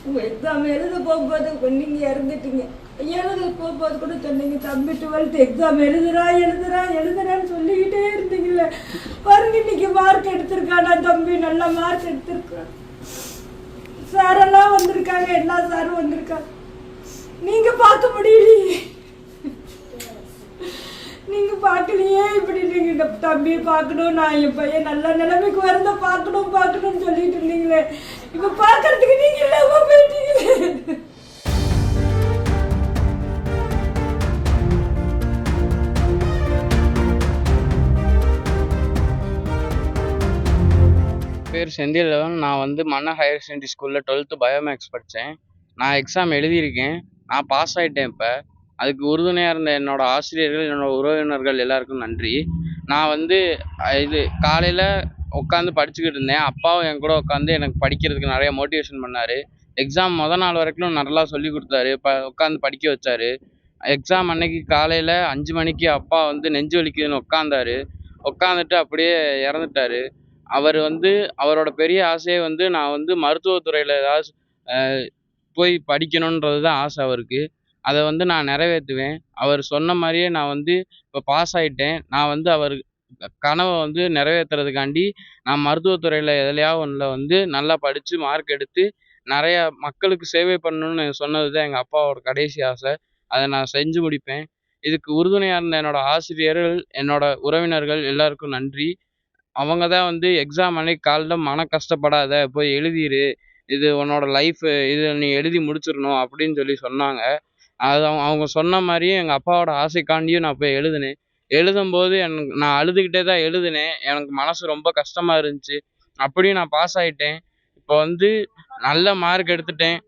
உங்கள் எக்ஸாம் எழுத போகும்போது நீங்கள் இறந்துட்டீங்க. எழுத போகும்போது கூட சொன்னீங்க, தம்பி 12th எக்ஸாம் எழுதுறான்னு சொல்லிக்கிட்டே இருந்தீங்களே. பாருங்க இன்னைக்கு மார்க் எடுத்திருக்கானா தம்பி, நல்ல மார்க் எடுத்திருக்கான். சாரெல்லாம் வந்திருக்காங்க, எல்லா சாரும் வந்திருக்காங்க. நீங்கள் பார்க்க முடியலையே, நீங்கள் பார்க்கலையே. இப்படி நீங்கள் தம்பி பார்க்கணும், நான் என் பையன் நல்ல நிலைமைக்கு வரத பார்க்கணும்னு சொல்லிட்டு இருந்தீங்களே. இப்போ பார்க்கறதுக்கு நீங்கள் இல்லாமல் போயிட்டீங்களே. பேர் செந்தில்வன். நான் வந்து மன்னா ஹையர் செகண்டரி ஸ்கூலில் 12th பயோமேக்ஸ் படித்தேன். நான் எக்ஸாம் எழுதியிருக்கேன். நான் பாஸ் ஆகிட்டேன். இப்போ அதுக்கு உறுதுணையாக இருந்த என்னோட ஆசிரியர்கள், என்னோட உறவினர்கள் எல்லாருக்கும் நன்றி. நான் வந்து இது காலையில் உட்காந்து படிச்சுக்கிட்டு இருந்தேன். அப்பாவும் என் கூட உட்காந்து எனக்கு படிக்கிறதுக்கு நிறைய மோட்டிவேஷன் பண்ணார். எக்ஸாம் நாள் வரைக்கும் நல்லா சொல்லி கொடுத்தாரு. உட்காந்து படிக்க வச்சார். எக்ஸாம் அன்னைக்கு காலையில் 5 மணிக்கு அப்பா வந்து நெஞ்சு வலிக்குதுன்னு உட்காந்துட்டு அப்படியே இறந்துட்டார். அவர் வந்து அவரோட பெரிய ஆசையே வந்து நான் வந்து மருத்துவத்துறையில் ஏதாவது போய் படிக்கணுன்றது தான் ஆசை அவருக்கு. அதை வந்து நான் நிறைவேற்றுவேன். அவர் சொன்ன மாதிரியே நான் வந்து இப்போ பாஸ் ஆகிட்டேன். நான் வந்து அவர் கனவை வந்து நிறைவேற்றுறதுக்காண்டி நான் மருத்துவத்துறையில் எதுலையாவது ஒன்றில் வந்து நல்லா படித்து மார்க் எடுத்து நிறையா மக்களுக்கு சேவை பண்ணணும்னு சொன்னது தான் எங்கள் அப்பாவோட கடைசி ஆசை. அதை நான் செஞ்சு முடிப்பேன். இதுக்கு உறுதுணையாக இருந்த என்னோட ஆசிரியர்கள், என்னோட உறவினர்கள் எல்லாருக்கும் நன்றி. அவங்க தான் வந்து எக்ஸாம் அன்னைக்கு காலைல கஷ்டப்படாத, போய் எழுதிரு, இது உன்னோட லைஃபு, இதை நீ எழுதி முடிச்சிடணும் அப்படின்னு சொன்னாங்க. அது அவங்க சொன்ன மாதிரியே எங்கள் அப்பாவோட ஆசைக்காண்டியும் நான் போய் எழுதினேன். எழுதும்போது நான் அழுதுகிட்டே தான் எழுதினேன். எனக்கு மனசு ரொம்ப கஷ்டமாக இருந்துச்சு. அப்படியும் நான் பாஸ் ஆகிட்டேன். இப்போ வந்து நல்ல மார்க் எடுத்துட்டேன்.